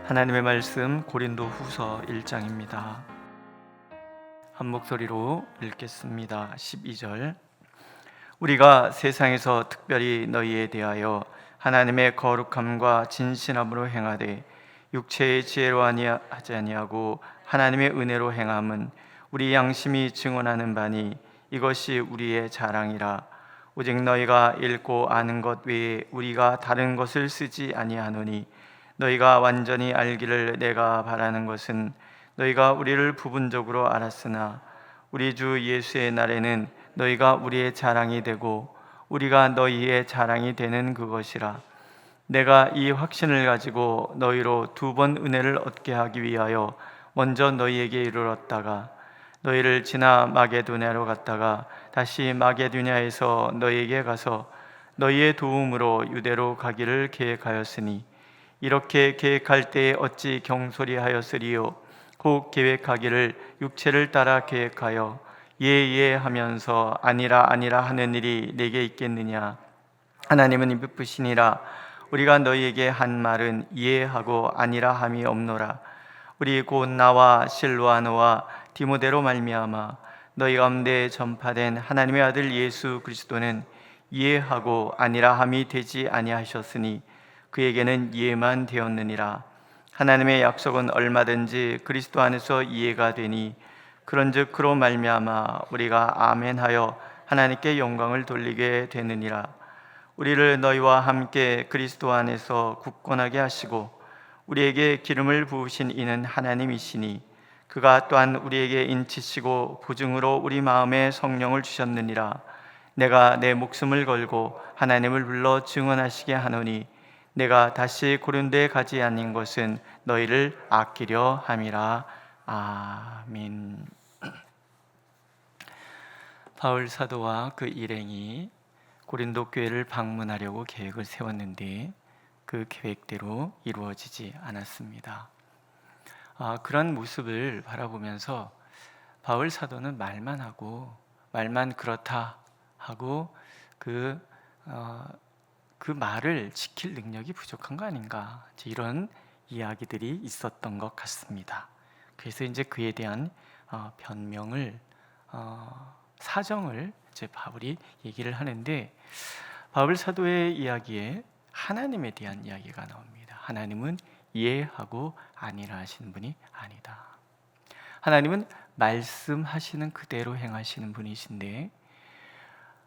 하나님의 말씀 고린도후서 1장입니다. 한 목소리로 읽겠습니다. 12절. 우리가 세상에서 특별히 너희에 대하여 하나님의 거룩함과 진실함으로 행하되 육체의 지혜로 하지 아니하고 하나님의 은혜로 행함은 우리 양심이 증언하는 바니 이것이 우리의 자랑이라. 오직 너희가 읽고 아는 것 외에 우리가 다른 것을 쓰지 아니하노니 너희가 완전히 알기를 내가 바라는 것은 너희가 우리를 부분적으로 알았으나 우리 주 예수의 날에는 너희가 우리의 자랑이 되고 우리가 너희의 자랑이 되는 그것이라. 내가 이 확신을 가지고 너희로 두 번 은혜를 얻게 하기 위하여 먼저 너희에게 이르렀다가 너희를 지나 마게도냐로 갔다가 다시 마게도냐에서 너희에게 가서 너희의 도움으로 유대로 가기를 계획하였으니 이렇게 계획할 때에 어찌 경솔이하였으리요. 곧 계획하기를 육체를 따라 계획하여 예예 하면서 아니라 아니라 하는 일이 내게 있겠느냐. 하나님은 베푸시니라. 우리가 너희에게 한 말은 이해하고 아니라 함이 없노라. 우리 곧 나와 실로아노와 디모데로 말미암아 너희 가운데 전파된 하나님의 아들 예수 그리스도는 이해하고 아니라 함이 되지 아니하셨으니 그에게는 이해만 되었느니라. 하나님의 약속은 얼마든지 그리스도 안에서 이해가 되니 그런즉 그로 말미암아 우리가 아멘하여 하나님께 영광을 돌리게 되느니라. 우리를 너희와 함께 그리스도 안에서 굳건하게 하시고 우리에게 기름을 부으신 이는 하나님이시니 그가 또한 우리에게 인치시고 보증으로 우리 마음에 성령을 주셨느니라. 내가 내 목숨을 걸고 하나님을 불러 증언하시게 하노니 내가 다시 고린도에 가지 않는 것은 너희를 아끼려 함이라. 아멘. 바울 사도와 그 일행이 고린도 교회를 방문하려고 계획을 세웠는데 그 계획대로 이루어지지 않았습니다. 그런 모습을 바라보면서 바울 사도는 말만 하고 말만 그렇다 하고 그 말을 지킬 능력이 부족한 거 아닌가, 이런 이야기들이 있었던 것 같습니다. 그래서 이제 그에 대한 변명을 사정을 이제 바울이 얘기를 하는데, 바울 사도의 이야기에 하나님에 대한 이야기가 나옵니다. 하나님은 이해하고 아니라 하시는 분이 아니다. 하나님은 말씀하시는 그대로 행하시는 분이신데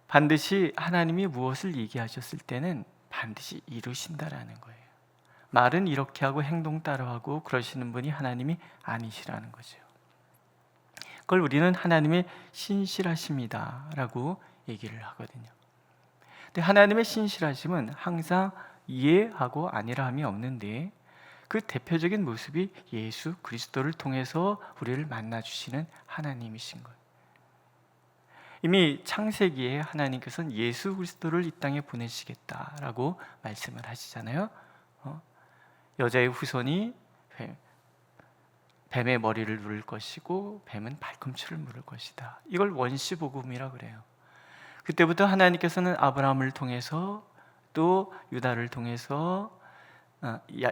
반드시 하나님이 무엇을 얘기하셨을 때는 반드시 이루신다라는 거예요. 말은 이렇게 하고 행동 따라하고 그러시는 분이 하나님이 아니시라는 거죠. 그걸 우리는 하나님의 신실하심이다라고 얘기를 하거든요. 근데 하나님의 신실하심은 항상 이해하고 아니라함이 없는데 그 대표적인 모습이 예수 그리스도를 통해서 우리를 만나주시는 하나님이신 거예요. 이미 창세기에 하나님께서는 예수 그리스도를 이 땅에 보내시겠다라고 말씀을 하시잖아요. 여자의 후손이 뱀의 머리를 누를 것이고 뱀은 발꿈치를 물을 것이다. 이걸 원시복음이라 그래요. 그때부터 하나님께서는 아브라함을 통해서 또 유다를 통해서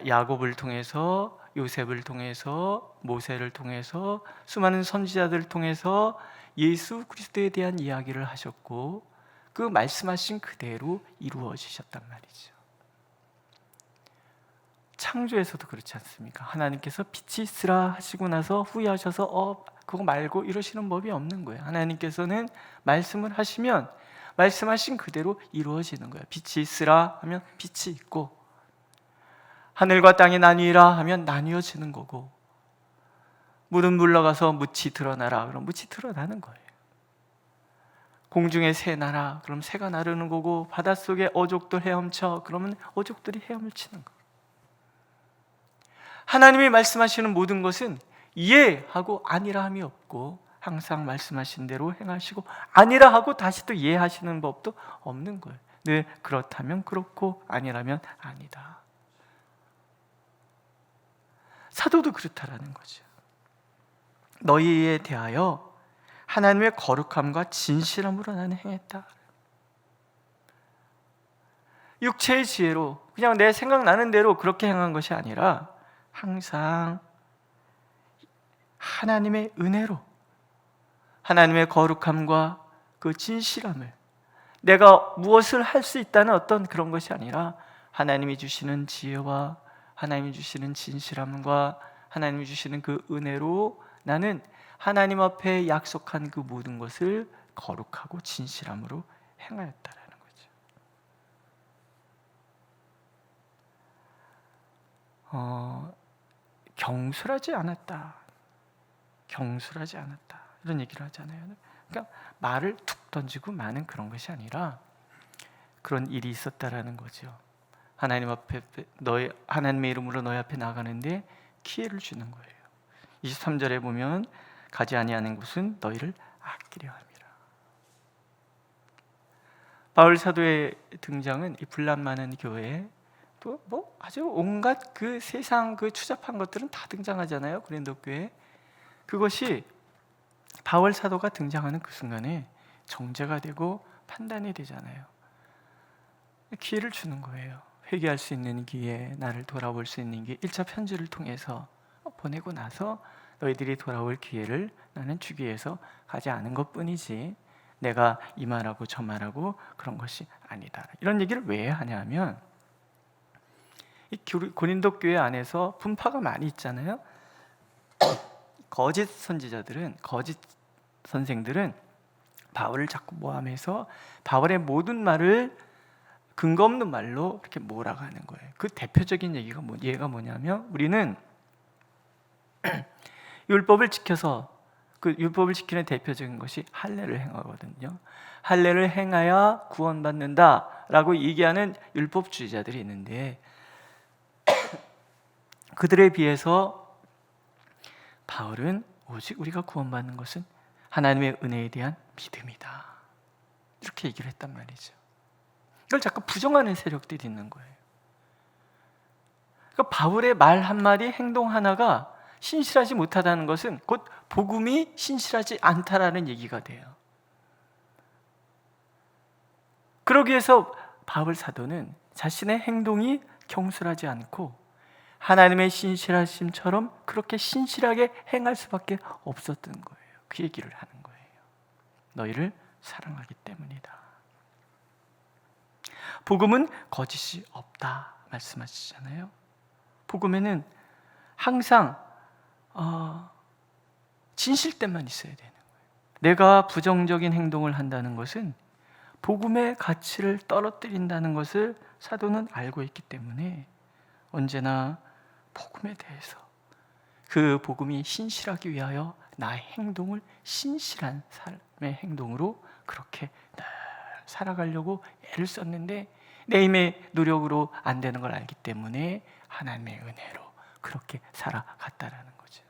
야곱을 통해서 요셉을 통해서 모세를 통해서 수많은 선지자들을 통해서 예수 그리스도에 대한 이야기를 하셨고 그 말씀하신 그대로 이루어지셨단 말이죠. 창조에서도 그렇지 않습니까? 하나님께서 빛이 있으라 하시고 나서 후회하셔서 그거 말고 이러시는 법이 없는 거예요. 하나님께서는 말씀을 하시면 말씀하신 그대로 이루어지는 거예요. 빛이 있으라 하면 빛이 있고 하늘과 땅이 나뉘라 하면 나뉘어지는 거고 물은 물러가서 묻이 드러나라 그럼 묻이 드러나는 거예요. 공중에 새 나라 그럼 새가 나르는 거고 바닷속에 어족들 헤엄쳐 그러면 어족들이 헤엄치는 거예요. 하나님이 말씀하시는 모든 것은 이해하고 아니라 함이 없고 항상 말씀하신 대로 행하시고 아니라 하고 다시 또 이해하시는 법도 없는 거예요. 늘 그렇다면 그렇고 아니라면 아니다. 사도도 그렇다라는 거죠. 너희에 대하여 하나님의 거룩함과 진실함으로 나는 행했다. 육체의 지혜로 그냥 내 생각나는 대로 그렇게 행한 것이 아니라 항상 하나님의 은혜로, 하나님의 거룩함과 그 진실함을, 내가 무엇을 할 수 있다는 어떤 그런 것이 아니라 하나님이 주시는 지혜와 하나님이 주시는 진실함과 하나님이 주시는 그 은혜로 나는 하나님 앞에 약속한 그 모든 것을 거룩하고 진실함으로 행하였다라는 거죠. 경솔하지 않았다. 경솔하지 않았다. 이런 얘기를 하잖아요. 그러니까 말을 툭 던지고 마는 그런 것이 아니라 그런 일이 있었다라는 거죠. 하나님 앞에 하나님의 이름으로 너희 앞에 나가는데 기회를 주는 거예요. 23절에 보면 가지 아니하는 곳은 너희를 아끼려 함이라. 바울 사도의 등장은 이 분란 많은 교회에 또 뭐 아주 온갖 그 세상 그 추잡한 것들은 다 등장하잖아요. 고린도 교회. 그것이 바울 사도가 등장하는 그 순간에 정죄가 되고 판단이 되잖아요. 기회를 주는 거예요. 회개할 수 있는 기회, 나를 돌아볼 수 있는 기회, 1차 편지를 통해서 보내고 나서 너희들이 돌아올 기회를 나는 주기 위해서 가지 않은 것뿐이지 내가 이 말하고 저 말하고 그런 것이 아니다. 이런 얘기를 왜 하냐면 이 고린도 교회 안에서 분파가 많이 있잖아요. 거짓 선지자들은, 거짓 선생들은 바울을 자꾸 모함해서 바울의 모든 말을 근거 없는 말로 이렇게 몰아가는 거예요. 그 대표적인 얘가 뭐냐면 우리는 율법을 지켜서 그 율법을 지키는 대표적인 것이 할례를 행하거든요. 할례를 행하여 구원받는다라고 얘기하는 율법주의자들이 있는데 그들에 비해서 바울은 오직 우리가 구원받는 것은 하나님의 은혜에 대한 믿음이다. 이렇게 얘기를 했단 말이죠. 이걸 자꾸 부정하는 세력들이 있는 거예요. 그러니까 바울의 말 한마디, 행동 하나가 신실하지 못하다는 것은 곧 복음이 신실하지 않다라는 얘기가 돼요. 그러기 위해서 바울 사도는 자신의 행동이 경솔하지 않고 하나님의 신실하심처럼 그렇게 신실하게 행할 수밖에 없었던 거예요. 그 얘기를 하는 거예요. 너희를 사랑하기 때문이다. 복음은 거짓이 없다 말씀하시잖아요. 복음에는 항상 진실됨만 있어야 되는 거예요. 내가 부정적인 행동을 한다는 것은 복음의 가치를 떨어뜨린다는 것을 사도는 알고 있기 때문에 언제나 복음에 대해서 그 복음이 신실하기 위하여 나의 행동을 신실한 삶의 행동으로 그렇게 늘 살아가려고 애를 썼는데 내 힘의 노력으로 안 되는 걸 알기 때문에 하나님의 은혜로 그렇게 살아갔다라는 거죠.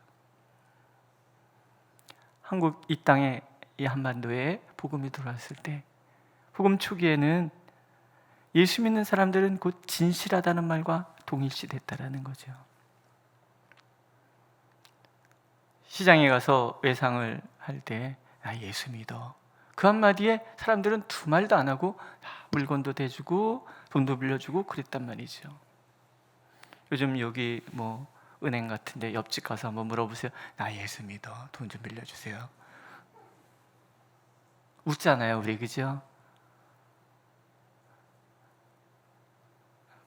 한국 이 땅에, 이 한반도에 복음이 들어왔을 때 복음 초기에는 예수 믿는 사람들은 곧 진실하다는 말과 동일시 됐다라는 거죠. 시장에 가서 외상을 할 때 나 예수 믿어, 그 한마디에 사람들은 두 말도 안 하고 물건도 대주고 돈도 빌려주고 그랬단 말이죠. 요즘 여기 뭐 은행 같은데 옆집 가서 한번 물어보세요. 나 예수 믿어, 돈 좀 빌려주세요. 웃잖아요 우리, 그죠?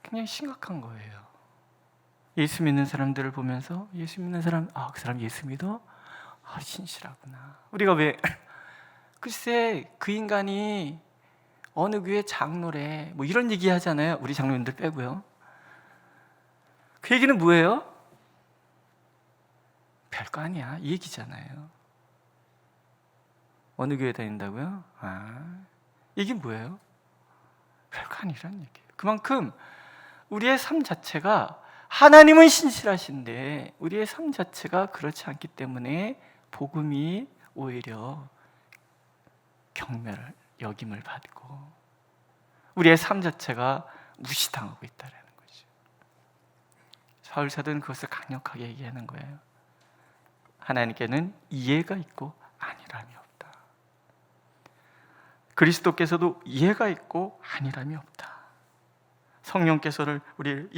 굉장히 심각한 거예요. 예수 믿는 사람들을 보면서 예수 믿는 사람, 그 사람 예수 믿어? 신실하구나. 우리가 왜 글쎄 그 인간이 어느 교회 장로래 뭐 이런 얘기 하잖아요. 우리 장로님들 빼고요. 그 얘기는 뭐예요? 별거 아니야 이 얘기잖아요. 어느 교회 다닌다고요? 이게 뭐예요? 별거 아니란 얘기예요. 그만큼 우리의 삶 자체가, 하나님은 신실하신데 우리의 삶 자체가 그렇지 않기 때문에 복음이 오히려 경멸을, 여김을 받고 우리의 삶 자체가 무시당하고 있다는 거죠. 바울 사도는 그것을 강력하게 얘기하는 거예요. 하나님께는 이해가 있고 안일함이 없다. 그리스도께서도 이해가 있고 안일함이 없다. 성령께서를 우리를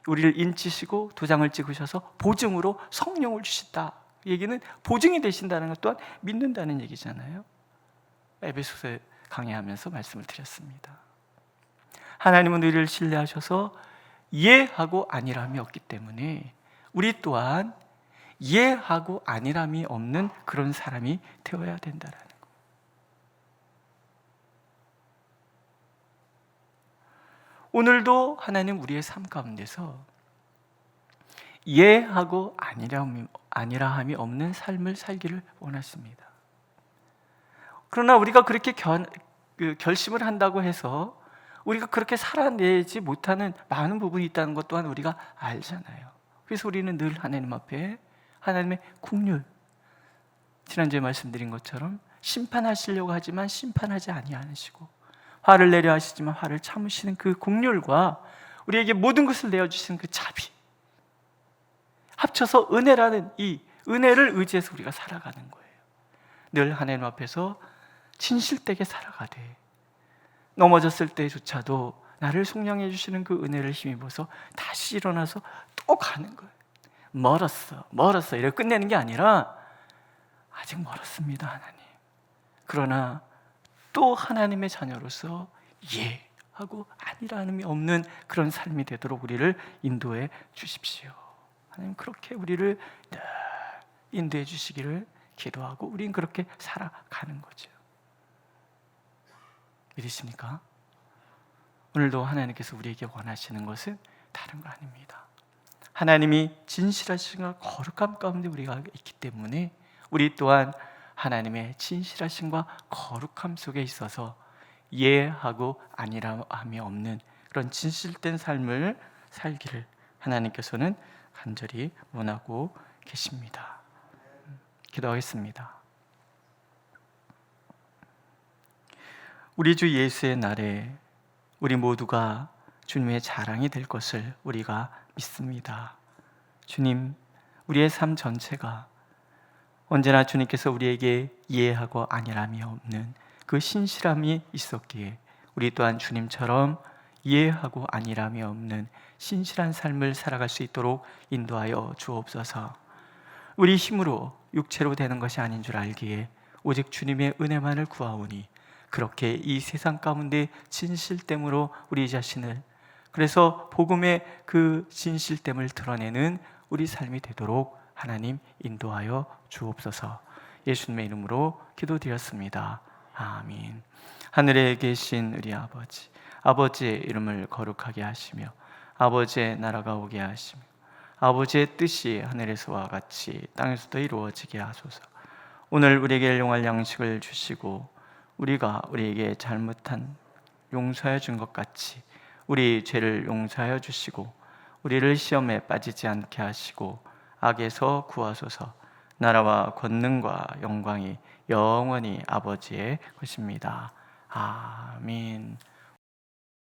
우리를 인치시고 도장을 찍으셔서 보증으로 성령을 주신다. 이 얘기는 보증이 되신다는 것 또한 믿는다는 얘기잖아요. 에베소서에 강의하면서 말씀을 드렸습니다. 하나님은 우리를 신뢰하셔서 예하고 안일함이 없기 때문에 우리 또한 예하고 안일함이 없는 그런 사람이 되어야 된다라는 거. 오늘도 하나님 우리의 삶 가운데서 예하고 안일함이 없는 삶을 살기를 원하십니다. 그러나 우리가 그렇게 결심을 한다고 해서 우리가 그렇게 살아내지 못하는 많은 부분이 있다는 것 또한 우리가 알잖아요. 그래서 우리는 늘 하나님 앞에 하나님의 긍휼, 지난주에 말씀드린 것처럼 심판하시려고 하지만 심판하지 아니하시고 화를 내려 하시지만 화를 참으시는 그 긍휼과 우리에게 모든 것을 내어주시는 그 자비, 합쳐서 은혜라는 이 은혜를 의지해서 우리가 살아가는 거예요. 늘 하나님 앞에서 진실되게 살아가되 넘어졌을 때조차도 나를 속량해 주시는 그 은혜를 힘입어서 다시 일어나서 또 가는 거예요. 멀었어 이렇게 끝내는 게 아니라 아직 멀었습니다 하나님. 그러나 또 하나님의 자녀로서 예하고 아니라함이 없는 그런 삶이 되도록 우리를 인도해 주십시오. 하나님 그렇게 우리를 늘 인도해 주시기를 기도하고 우린 그렇게 살아가는 거죠. 믿으십니까? 오늘도 하나님께서 우리에게 원하시는 것은 다른 거 아닙니다. 하나님이 진실하신과 거룩함 가운데 우리가 있기 때문에 우리 또한 하나님의 진실하심과 거룩함 속에 있어서 예하고 아니함이 없는 그런 진실된 삶을 살기를 하나님께서는 간절히 원하고 계십니다. 기도하겠습니다. 우리 주 예수의 날에 우리 모두가 주님의 자랑이 될 것을 우리가 믿습니다. 주님, 우리의 삶 전체가 언제나 주님께서 우리에게 이해하고 안일함이 없는 그 신실함이 있었기에 우리 또한 주님처럼 이해하고 안일함이 없는 신실한 삶을 살아갈 수 있도록 인도하여 주옵소서. 우리 힘으로 육체로 되는 것이 아닌 줄 알기에 오직 주님의 은혜만을 구하오니 그렇게 이 세상 가운데 진실됨으로 우리 자신을, 그래서 복음의 그 진실됨을 드러내는 우리 삶이 되도록 하나님 인도하여 주옵소서. 예수님의 이름으로 기도드렸습니다. 아멘. 하늘에 계신 우리 아버지, 아버지의 이름을 거룩하게 하시며 아버지의 나라가 오게 하시며 아버지의 뜻이 하늘에서와 같이 땅에서도 이루어지게 하소서. 오늘 우리에게 일용할 양식을 주시고 우리가 우리에게 잘못한 용서해 준 것 같이 우리 죄를 용서하여 주시고 우리를 시험에 빠지지 않게 하시고 악에서 구하소서. 나라와 권능과 영광이 영원히 아버지의 것입니다. 아멘.